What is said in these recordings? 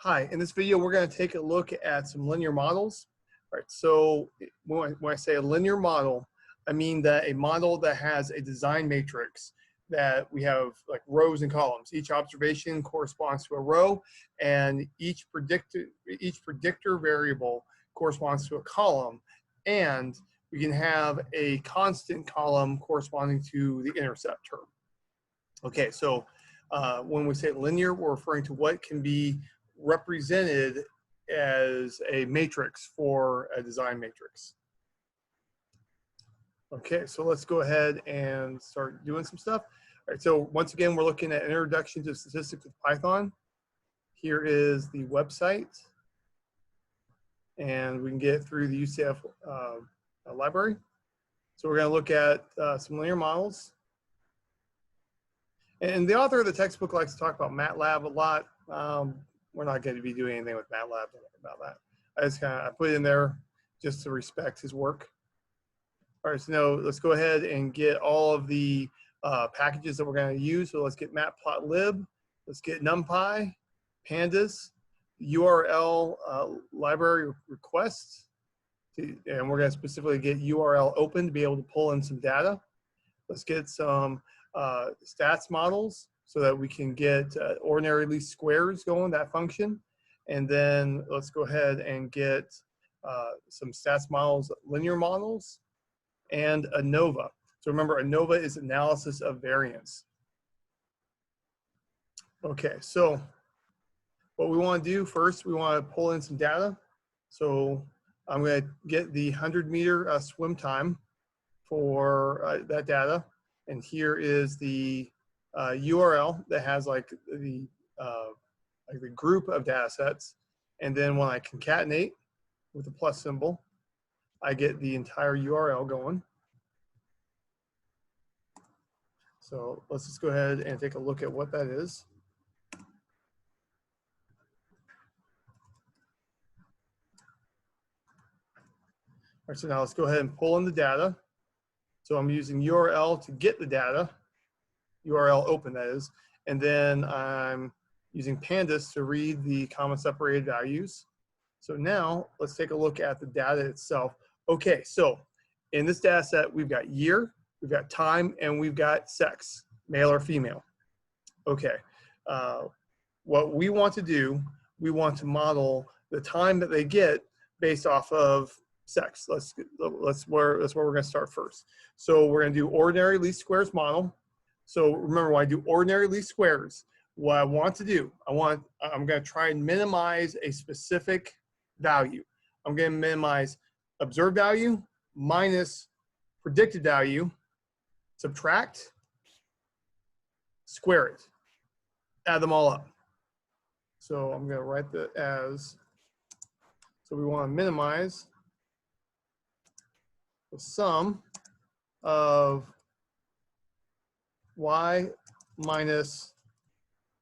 Hi, in this video, we're going to take a look at some linear models. All right, so when I say a linear model, I mean that a model that has a design matrix that we have like rows and columns. Each observation corresponds to a row, and each predictor variable corresponds to a column, and we can have a constant column corresponding to the intercept term. Okay, so when we say linear, we're referring to what can be represented as a matrix for a design matrix. Okay, so let's go ahead and start doing some stuff. All right, so once again, we're looking at Introduction to Statistics with Python. Here is the website, and we can get through the UCF library. So we're going to look at some linear models. And the author of the textbook likes to talk about MATLAB a lot. We're not going to be doing anything with MATLAB about that. I put it in there just to respect his work. All right, so now let's go ahead and get all of the packages that we're going to use. So let's get matplotlib, let's get NumPy, pandas, URL library requests, and we're going to specifically get URL open to be able to pull in some data. Let's get some stats models so that we can get ordinary least squares going, that function. And then let's go ahead and get some stats models, linear models, and ANOVA. So remember, ANOVA is analysis of variance. Okay, so what we want to do first, we want to pull in some data. So I'm going to get the 100-meter swim time for that data. And here is the URL that has like the group of data sets. And then when I concatenate with the plus symbol, I get the entire URL going. So let's just go ahead and take a look at what that is. All right, so now let's go ahead and pull in the data. So I'm using URL to get the data, URL open that is, and then I'm using pandas to read the comma separated values. So now let's take a look at the data itself. Okay, so in this data set, we've got year, we've got time, and we've got sex, male or female. Okay, what we want to do, we want to model the time that they get based off of sex. That's where we're going to start first. So we're going to do ordinary least squares model. So remember, when I do ordinary least squares, what I want to do, I'm going to try and minimize a specific value. I'm going to minimize observed value minus predicted value, subtract, square it, add them all up. So I'm going to write that as, so we want to minimize the sum of y minus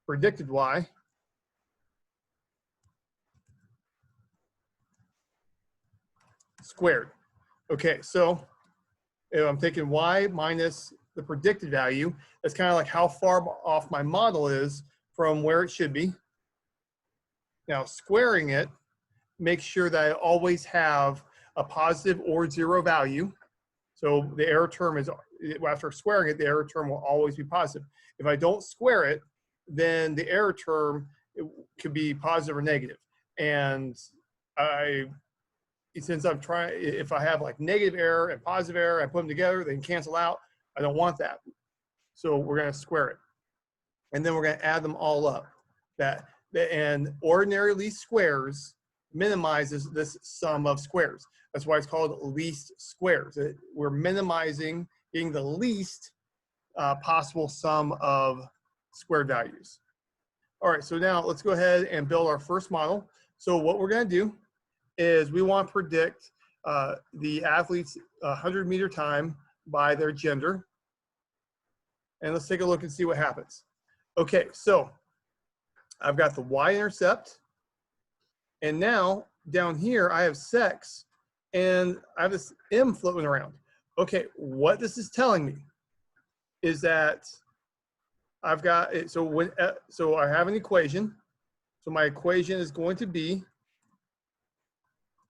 predicted y squared. Okay, so if I'm taking y minus the predicted value, that's kind of like how far off my model is from where it should be. Now squaring it makes sure that I always have a positive or zero value. So the error term is, after squaring it, the error term will always be positive. If I don't square it, then the error term could be positive or negative. And since I'm trying, if I have like negative error and positive error, I put them together, they can cancel out. I don't want that. So we're going to square it. And then we're going to add them all up. And ordinary least squares minimizes this sum of squares. That's why it's called least squares. We're minimizing getting the least possible sum of squared values. All right, so now let's go ahead and build our first model. So what we're going to do is we want to predict the athlete's 100-meter time by their gender. And let's take a look and see what happens. Okay, so I've got the y-intercept. And now down here, I have sex, and I have this m floating around. Okay, what this is telling me is that I've got it. So I have an equation, So my equation is going to be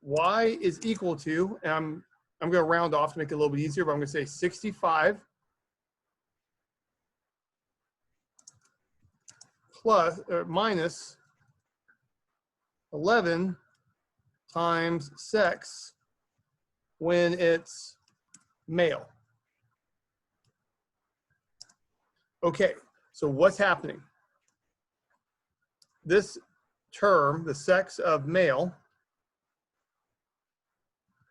y is equal to, and I'm going to round off to make it a little bit easier, but I'm going to say 65 plus or minus 11 times sex when it's male. Okay, so what's happening? This term, the sex of male,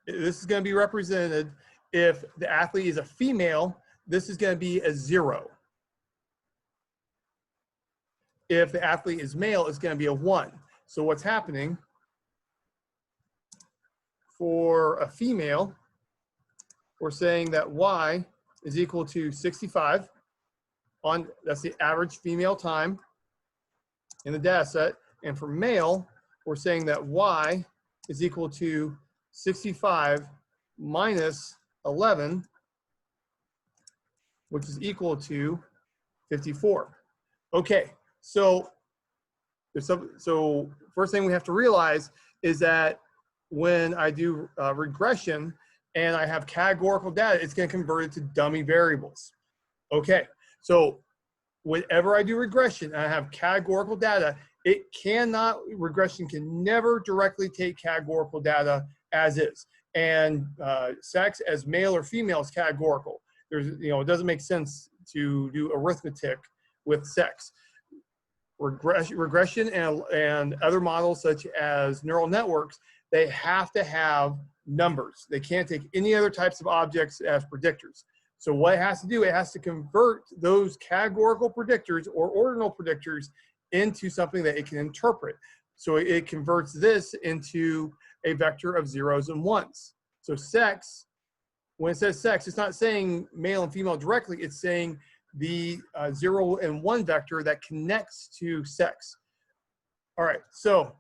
this is going to be represented if the athlete is a female, this is going to be a 0. If the athlete is male, it's going to be a 1. So what's happening for a female, we're saying that y is equal to 65 on, that's the average female time in the data set. And for male, we're saying that y is equal to 65 minus 11, which is equal to 54. Okay, so first thing we have to realize is that when I do regression and I have categorical data, it's going to convert it to dummy variables. Okay, so whenever I do regression and I have categorical data, regression can never directly take categorical data as is. And sex as male or female is categorical. It doesn't make sense to do arithmetic with sex. Regression and other models such as neural networks, they have to have numbers. They can't take any other types of objects as predictors. So what it has to do, it has to convert those categorical predictors or ordinal predictors into something that it can interpret. So it converts this into a vector of 0s and 1s. So sex, when it says sex, it's not saying male and female directly, it's saying the 0 and 1 vector that connects to sex. All right, so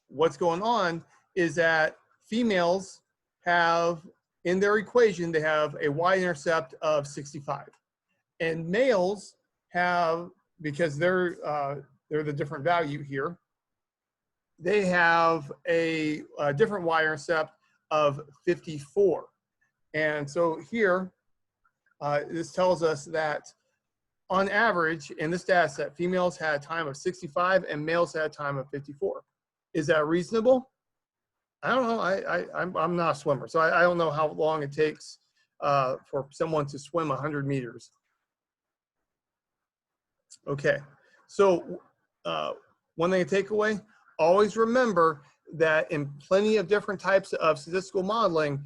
what's going on is that females have, in their equation, they have a y-intercept of 65. And males have, because they're the different value here, they have a different y-intercept of 54. And so here, this tells us that on average, in this data set, females had a time of 65 and males had a time of 54. Is that reasonable? I don't know. I'm not a swimmer, so I don't know how long it takes for someone to swim 100 meters. Okay, so one thing to take away, always remember that in plenty of different types of statistical modeling,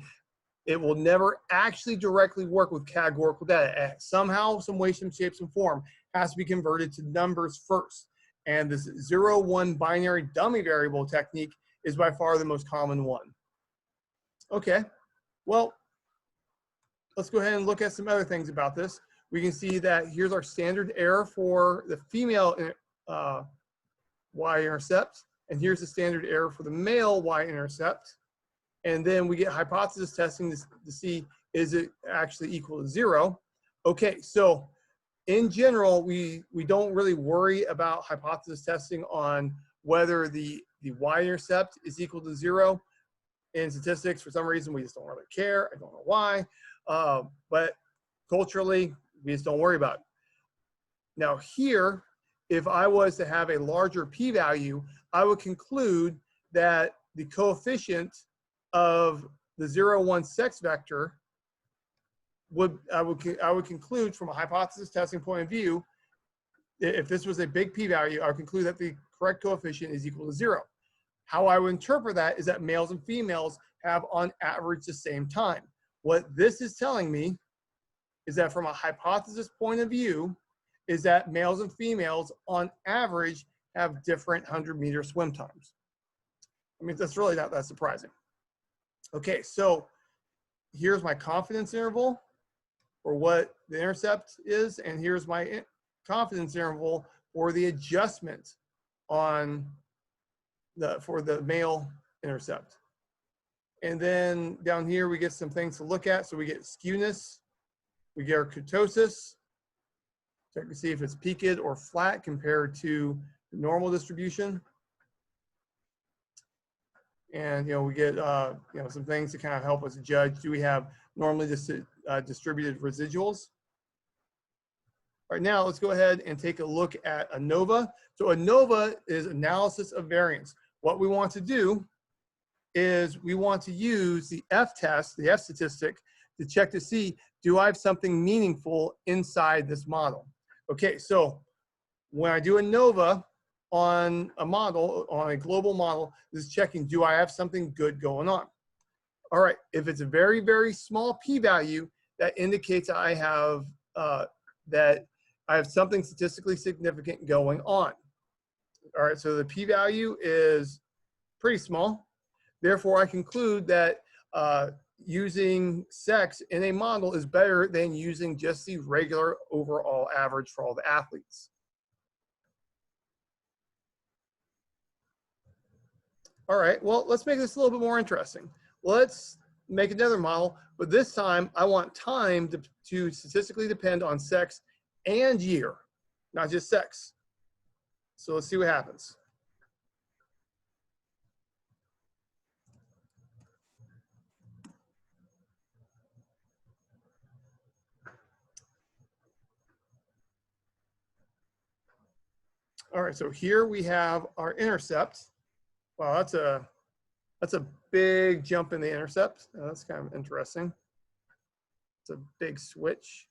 it will never actually directly work with categorical data. Somehow, some way, some shape, some form has to be converted to numbers first. And this 0-1 binary dummy variable technique is by far the most common one. Okay, well, let's go ahead and look at some other things about this. We can see that here's our standard error for the female y-intercept, and here's the standard error for the male y-intercept. And then we get hypothesis testing to see, is it actually equal to 0? Okay, so in general, we don't really worry about hypothesis testing on whether the y-intercept is equal to 0. In statistics, for some reason, we just don't really care. I don't know why, but culturally, we just don't worry about it. Now here, if I was to have a larger p-value, I would conclude that the coefficient of the 0-1 sex vector I would conclude from a hypothesis testing point of view, if this was a big p-value, I would conclude that the correct coefficient is equal to 0. How I would interpret that is that males and females have on average the same time. What this is telling me is that from a hypothesis point of view, is that males and females on average have different 100-meter swim times. I mean, that's really not that surprising. Okay, so here's my confidence interval for what the intercept is, and here's my confidence interval for the adjustment on for the male intercept. And then down here we get some things to look at. So we get skewness, we get our kurtosis, check to see if it's peaked or flat compared to normal distribution. And, we get, some things to kind of help us judge. Do we have normally distributed residuals? All right, now let's go ahead and take a look at ANOVA. So ANOVA is analysis of variance. What we want to do is we want to use the F test, the F statistic, to check to see, do I have something meaningful inside this model? Okay, so when I do ANOVA on a model, on a global model, this is checking, do I have something good going on? All right, if it's a very, very small p-value, that indicates I have something statistically significant going on. All right, so the p-value is pretty small. Therefore, I conclude that using sex in a model is better than using just the regular overall average for all the athletes. All right, well, let's make this a little bit more interesting. Let's make another model, but this time I want time to statistically depend on sex and year, not just sex. So let's see what happens. All right, so here we have our intercept. Wow, that's a big jump in the intercept. That's kind of interesting. It's a big switch.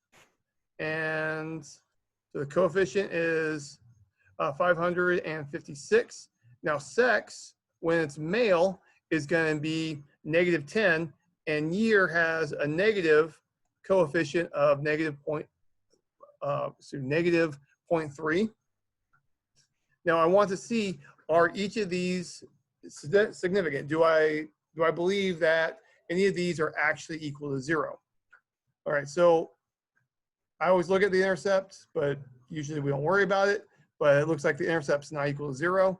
And so the coefficient is 556. Now sex, when it's male, is going to be -10, and year has a negative coefficient of -0.3. Now I want to see, are each of these significant? Do I believe that any of these are actually equal to 0? All right, so I always look at the intercept, but usually we don't worry about it. But it looks like the intercept's not equal to 0.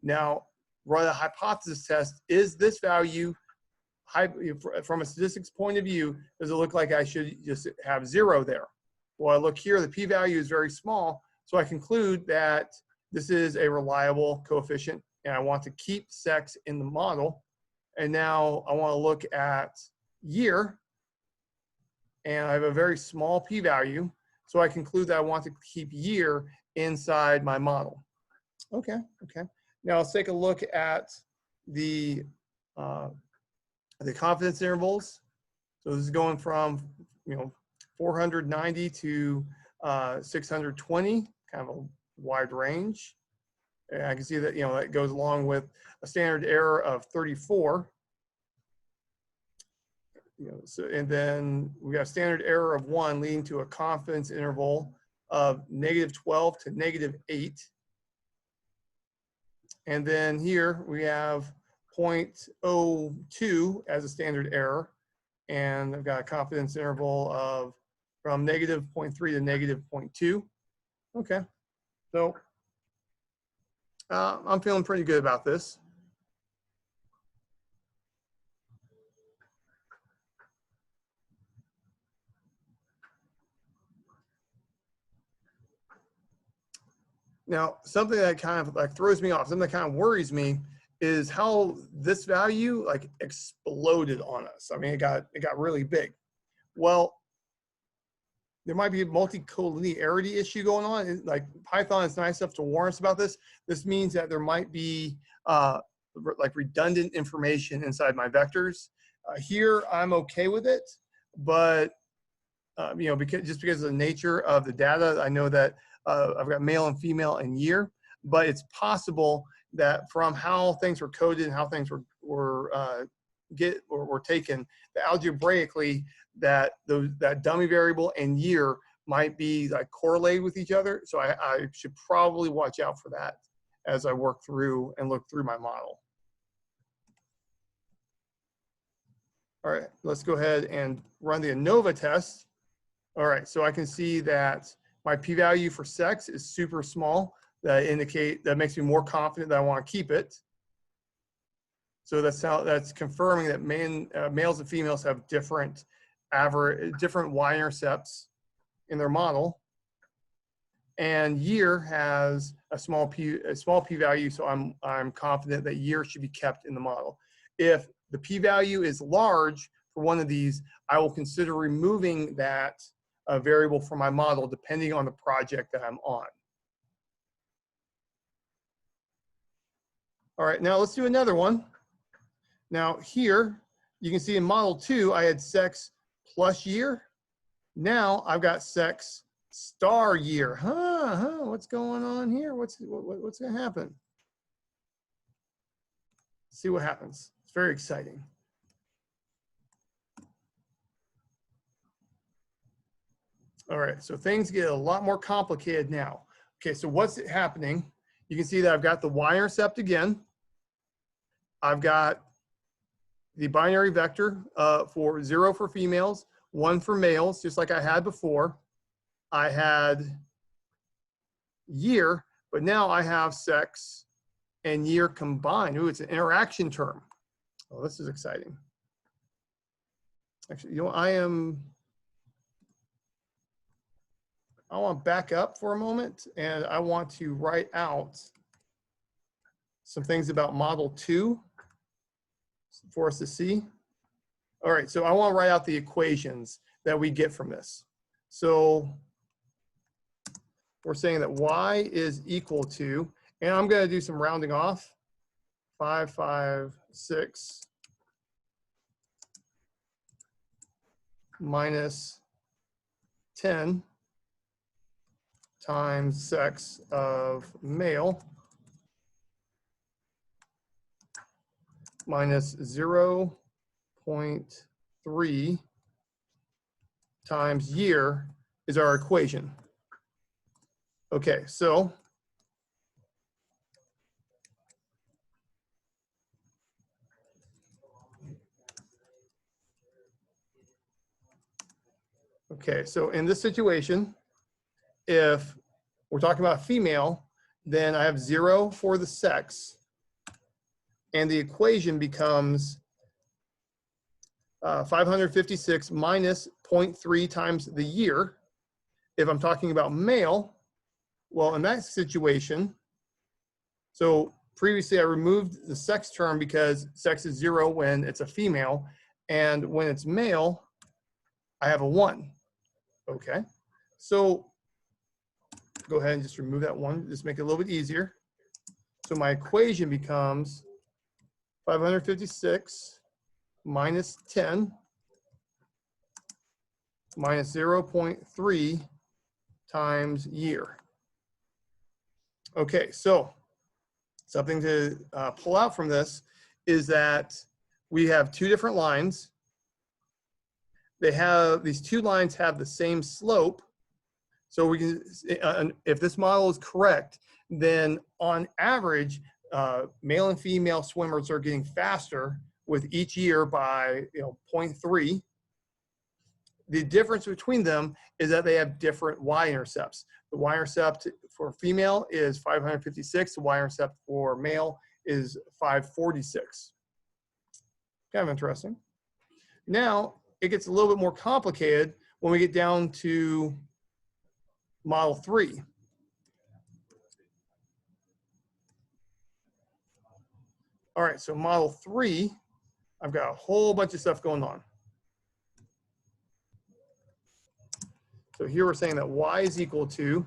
Now, run a hypothesis test. Is this value, from a statistics point of view, does it look like I should just have 0 there? Well, I look here, the p-value is very small, so I conclude that this is a reliable coefficient, and I want to keep sex in the model. And now I want to look at year, and I have a very small p-value, so I conclude that I want to keep year inside my model. Okay. Now let's take a look at the confidence intervals. So this is going from 490 to 620, kind of a wide range. And I can see that that goes along with a standard error of 34. So, and then we got a standard error of 1 leading to a confidence interval of -12 to -8. And then here we have 0.02 as a standard error. And I've got a confidence interval of from -0.3 to -0.2. Okay, so I'm feeling pretty good about this. Now, something that kind of throws me off, something that kind of worries me, is how this value exploded on us. I mean, it got really big. Well, there might be a multicollinearity issue going on. Like Python is nice enough to warn us about this. This means that there might be redundant information inside my vectors. Here, I'm okay with it, but because of the nature of the data, I know that I've got male and female and year, but it's possible that from how things were coded and how things were taken, that algebraically that dummy variable and year might be correlated with each other. So I should probably watch out for that as I work through and look through my model. All right, let's go ahead and run the ANOVA test. All right, so I can see that my p-value for sex is super small. That makes me more confident that I want to keep it. So that's confirming that males and females have different y-intercepts in their model. And year has a small p-value, so I'm confident that year should be kept in the model. If the p-value is large for one of these, I will consider removing that variable from my model depending on the project that I'm on. All right, now let's do another one. Now here, you can see in model 2, I had sex plus year. Now I've got sex star year. What's going on here? What's going to happen? See what happens. It's very exciting. All right, so things get a lot more complicated now. Okay, so what's happening? You can see that I've got the y-intercept again. I've got the binary vector for 0 for females, 1 for males, just like I had before. I had year, but now I have sex and year combined. Ooh, it's an interaction term. Oh, this is exciting. Actually, you know, I want to back up for a moment, and I want to write out some things about model 2 for us to see. All right, so I want to write out the equations that we get from this. So we're saying that y is equal to, and I'm going to do some rounding off, 556 minus 10 times sex of male minus 0.3 times year is our equation. Okay, so in this situation, if we're talking about female, then I have 0 for the sex, and the equation becomes 556 minus 0.3 times the year. If I'm talking about male, well, in that situation, so previously I removed the sex term because sex is 0 when it's a female, and when it's male, I have a 1. Okay, so go ahead and just remove that 1, just make it a little bit easier. So my equation becomes 556 minus 10 minus 0.3 times year. Okay, so something to pull out from this is that we have 2 different lines. These 2 lines have the same slope. So we can, if this model is correct, then on average, male and female swimmers are getting faster with each year by 0.3. The difference between them is that they have different y-intercepts. The y-intercept for female is 556. The y-intercept for male is 546. Kind of interesting. Now, it gets a little bit more complicated when we get down to model 3. All right, so model 3, I've got a whole bunch of stuff going on. So here we're saying that y is equal to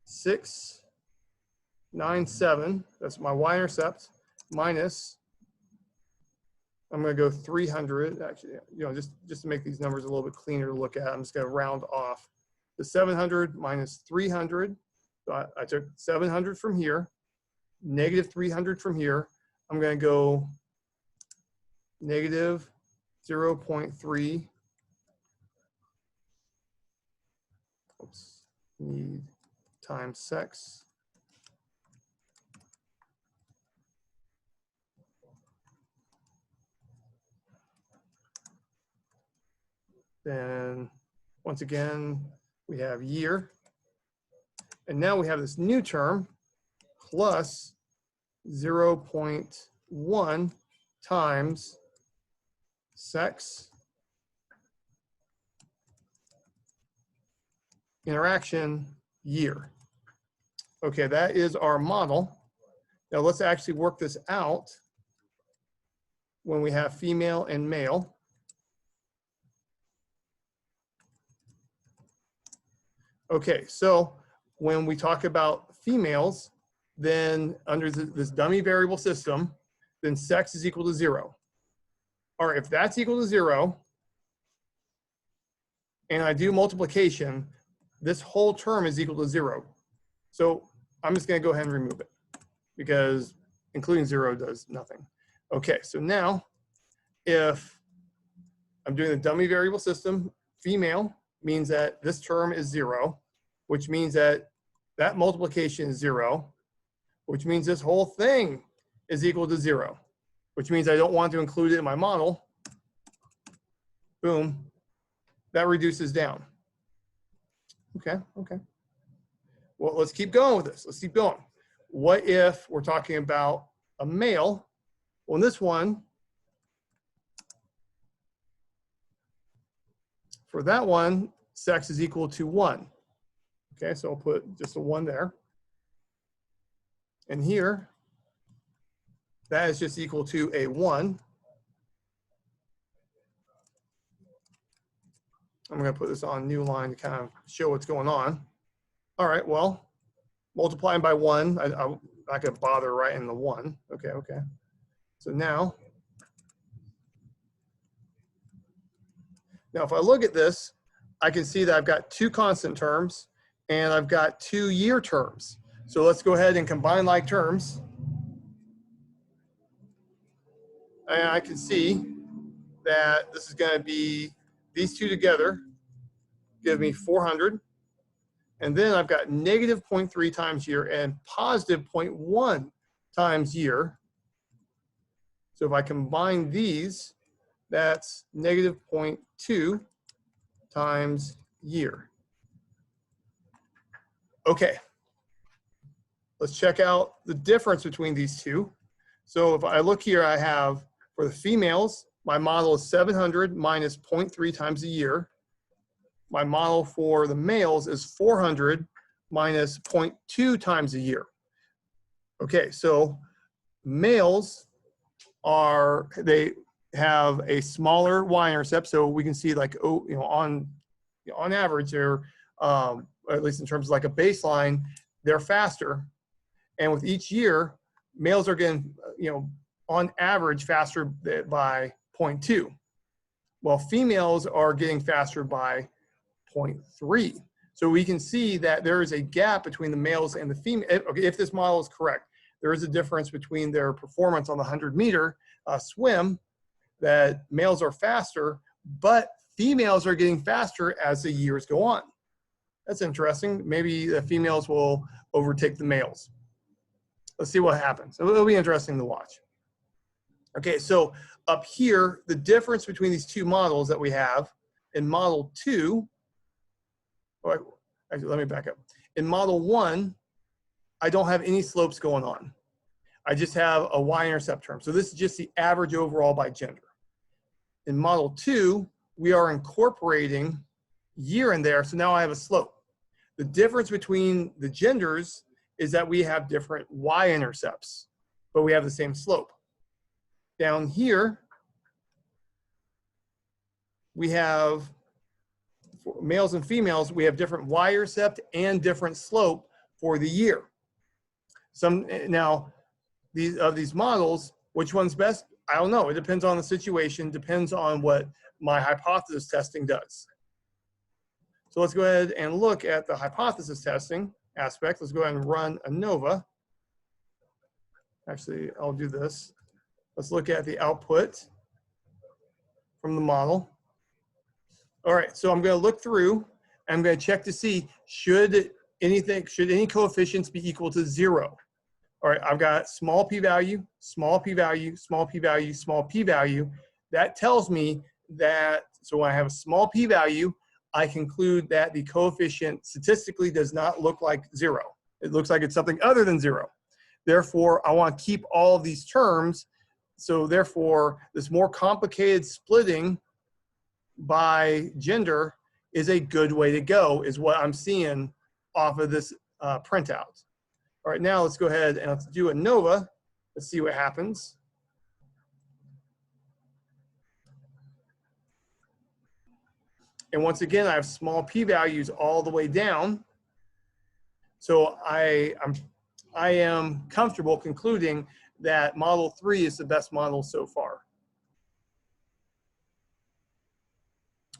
697, that's my y-intercept, minus, I'm going to go 300, actually, just to make these numbers a little bit cleaner to look at, I'm just going to round off. The 700 minus 300, so I took 700 from here, negative 300 from here, I'm going to go negative 0.3, need times sex. Then once again, we have year. And now we have this new term plus 0.1 times sex interaction year. Okay, that is our model. Now let's actually work this out when we have female and male. Okay, so when we talk about females, then under this dummy variable system, then sex is equal to 0. All right, if that's equal to 0, and I do multiplication, this whole term is equal to 0. So I'm just going to go ahead and remove it because including 0 does nothing. Okay, so now if I'm doing the dummy variable system, female means that this term is 0, which means that that multiplication is 0, which means this whole thing is equal to 0, which means I don't want to include it in my model. Boom, that reduces down. Okay, okay. Well, let's keep going with this. Let's keep going. What if we're talking about a male? Well, in this one, for that one, sex is equal to 1. Okay, so I'll put just a 1 there. And here, that is just equal to a 1. I'm going to put this on new line to kind of show what's going on. All right, well, multiplying by 1, I'm not going to bother writing the 1. Okay, okay. So now if I look at this, I can see that I've got 2 constant terms and I've got 2 year terms. So let's go ahead and combine like terms. And I can see that this is going to be these 2 together give me 400. And then I've got negative 0.3 times year and positive 0.1 times year. So if I combine these, that's negative 0.2 times year. Okay, let's check out the difference between these two. So if I look here, I have for the females, my model is 700 minus 0.3 times a year. My model for the males is 400 minus 0.2 times a year. Okay, so males they have a smaller y-intercept, so we can see like, oh, on average, they're at least in terms of like a baseline, they're faster. And with each year, males are getting, on average faster by 0.2. Well, females are getting faster by 0.3. So we can see that there is a gap between the males and the female. Okay, if this model is correct, there is a difference between their performance on the 100-meter swim, that males are faster, but females are getting faster as the years go on. That's interesting. Maybe the females will overtake the males. Let's see what happens. It'll be interesting to watch. Okay, so up here, the difference between these 2 models that we have in model 2, actually, let me back up. In model 1, I don't have any slopes going on. I just have a y-intercept term. So this is just the average overall by gender. In model 2, we are incorporating year in there, so now I have a slope. The difference between the genders is that we have different y-intercepts, but we have the same slope. Down here, we have, for males and females, we have different y-intercept and different slope for the year. Now, these models, which one's best? I don't know. It depends on the situation, depends on what my hypothesis testing does. So let's go ahead and look at the hypothesis testing aspect. Let's go ahead and run ANOVA. Actually, I'll do this. Let's look at the output from the model. All right, so I'm going to look through. I'm going to check to see should any coefficients be equal to 0. All right, I've got small p-value, small p-value, small p-value, small p-value. That tells me that, so when I have a small p-value, I conclude that the coefficient statistically does not look like 0. It looks like it's something other than 0. Therefore, I want to keep all of these terms. So therefore, this more complicated splitting by gender is a good way to go, is what I'm seeing off of this printout. All right, now let's go ahead and let's do ANOVA. Let's see what happens. And once again, I have small p-values all the way down. So I am comfortable concluding that model 3 is the best model so far.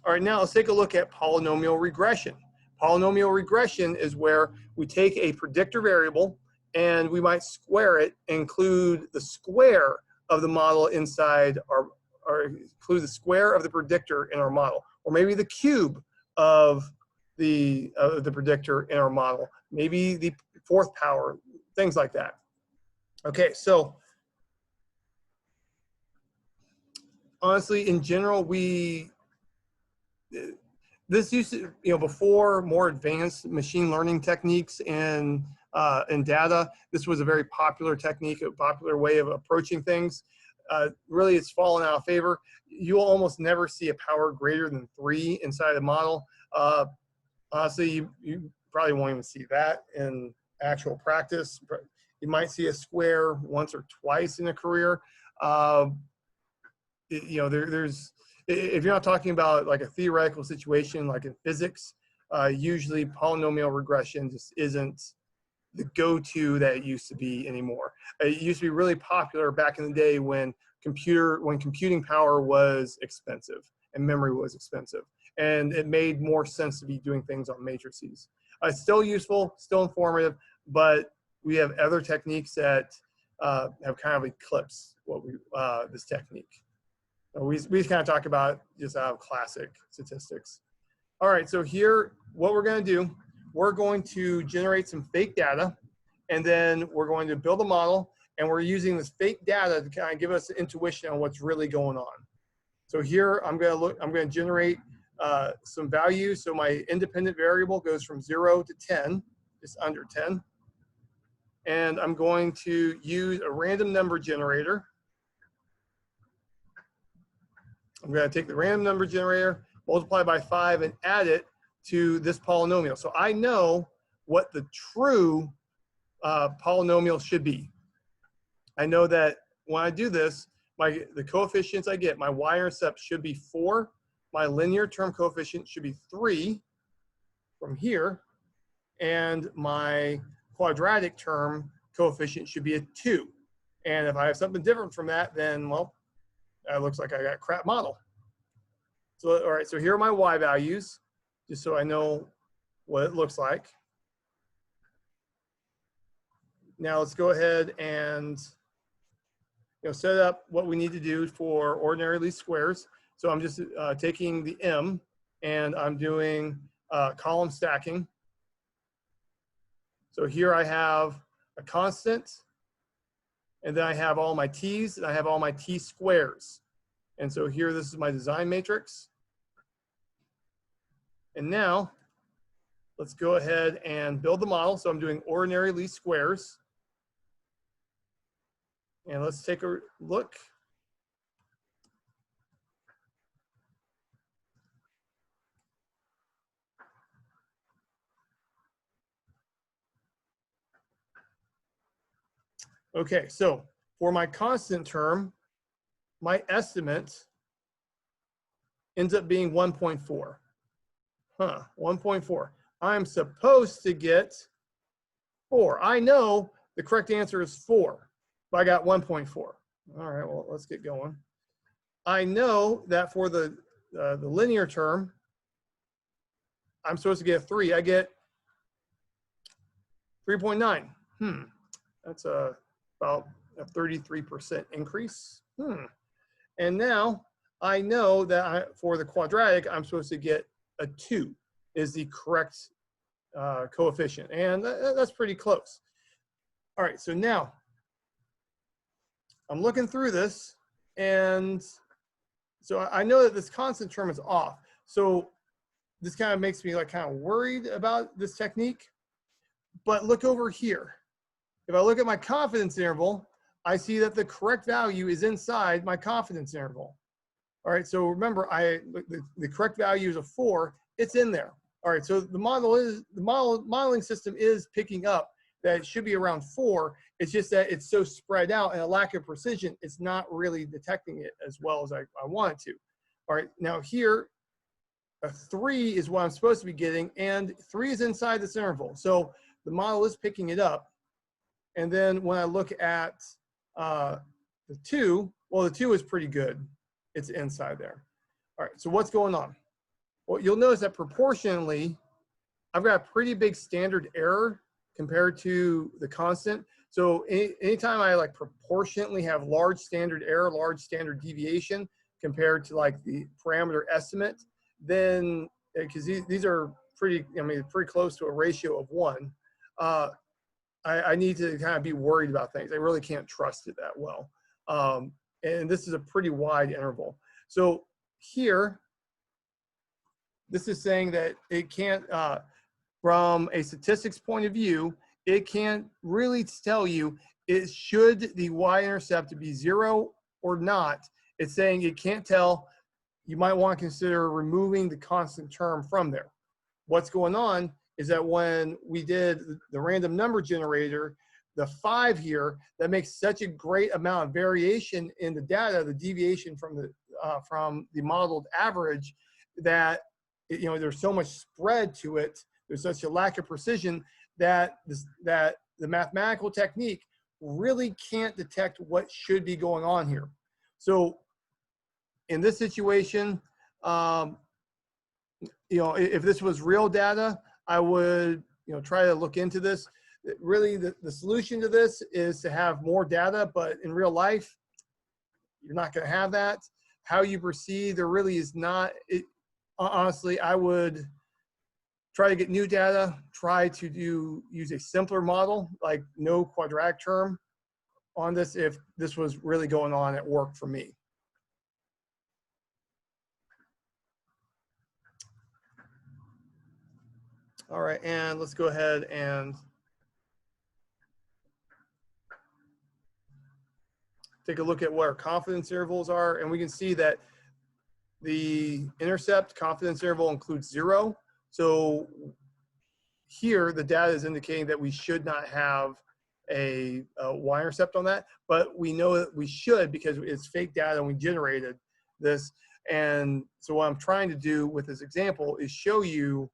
All right, now let's take a look at polynomial regression. Polynomial regression is where we take a predictor variable and we might square it, include the square of the model inside our, or include the square of the predictor in our model, or maybe the cube of the predictor in our model, maybe the fourth power, things like that. Okay, so honestly, in general, this used to, before more advanced machine learning techniques in data, this was a very popular technique, a popular way of approaching things. Really, it's fallen out of favor. You'll almost never see a power greater than 3 inside the model. Honestly, you probably won't even see that in actual practice. You might see a square once or twice in a career. If you're not talking about like a theoretical situation like in physics, usually polynomial regression just isn't the go-to that it used to be anymore. It used to be really popular back in the day when computing power was expensive and memory was expensive, and it made more sense to be doing things on matrices. It's still useful, still informative, but we have other techniques that have kind of eclipsed this technique. We just kind of talk about just out of classic statistics. All right, so here, what we're going to do, we're going to generate some fake data, and then we're going to build a model, and we're using this fake data to kind of give us an intuition on what's really going on. So here, I'm going to generate some values. So my independent variable goes from 0 to 10, just under 10. And I'm going to use a random number generator. I'm going to take the random number generator, multiply by 5, and add it to this polynomial. So I know what the true polynomial should be. I know that when I do this, the coefficients I get, my y-intercept should be 4. My linear term coefficient should be 3 from here. And my quadratic term coefficient should be a 2. And if I have something different from that, then, well, it looks like I got a crap model. So, all right, so here are my y values, just so I know what it looks like. Now let's go ahead and set up what we need to do for ordinary least squares. So I'm just taking the m and I'm doing column stacking. So here I have a constant, and then I have all my t's, and I have all my t squares. And so here, this is my design matrix. And now, let's go ahead and build the model. So I'm doing ordinary least squares. And let's take a look. Okay, so for my constant term, my estimate ends up being 1.4. 1.4. I'm supposed to get 4. I know the correct answer is 4, but I got 1.4. All right, well, let's get going. I know that for the linear term, I'm supposed to get 3. I get 3.9. That's about a 33% increase. And now I know that for the quadratic, I'm supposed to get a 2 is the correct coefficient. And that's pretty close. All right, so now I'm looking through this, and so I know that this constant term is off. So this kind of makes me kind of worried about this technique. But look over here. If I look at my confidence interval, I see that the correct value is inside my confidence interval. All right, so remember, the correct value is a 4. It's in there. All right, so the modeling system is picking up that it should be around 4. It's just that it's so spread out and a lack of precision, it's not really detecting it as well as I want it to. All right, now here, a 3 is what I'm supposed to be getting, and 3 is inside this interval. So the model is picking it up. And then when I look at the 2, well, the 2 is pretty good. It's inside there. All right, so what's going on? Well, you'll notice that proportionally, I've got a pretty big standard error compared to the constant. So anytime I like proportionately have large standard error, large standard deviation compared to like the parameter estimate, then because these are pretty, I mean, pretty close to a ratio of 1, I need to kind of be worried about things. I really can't trust it that well. And this is a pretty wide interval. So here, this is saying that it can't, from a statistics point of view, it can't really tell you should the y-intercept be 0 or not. It's saying it can't tell. You might want to consider removing the constant term from there. What's going on is that when we did the random number generator, the 5 here, that makes such a great amount of variation in the data, the deviation from the modeled average, that there's so much spread to it. There's such a lack of precision that that the mathematical technique really can't detect what should be going on here. So in this situation, if this was real data, I would try to look into this. Really, the solution to this is to have more data, but in real life, you're not going to have that. How you proceed, there really is not. Honestly, I would try to get new data, try to use a simpler model, like no quadratic term on this if this was really going on at work for me. All right, and let's go ahead and take a look at what our confidence intervals are, and we can see that the intercept confidence interval includes 0. So here, the data is indicating that we should not have a y-intercept on that, but we know that we should because it's fake data and we generated this. And so what I'm trying to do with this example is show you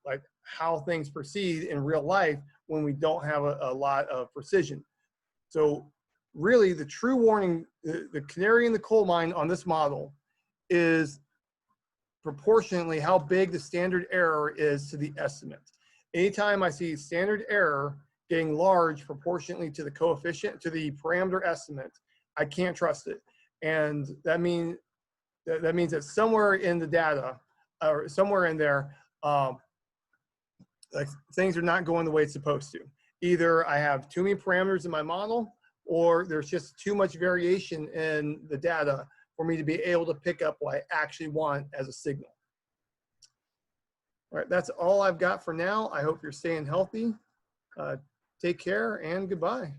like how things proceed in real life when we don't have a lot of precision. So really the true warning, the canary in the coal mine on this model is proportionately how big the standard error is to the estimate. Anytime I see standard error getting large proportionately to the coefficient, to the parameter estimate, I can't trust it. And that means that somewhere in the data, or somewhere in there, like things are not going the way it's supposed to. Either I have too many parameters in my model, or there's just too much variation in the data for me to be able to pick up what I actually want as a signal. All right, that's all I've got for now. I hope you're staying healthy. Take care and goodbye.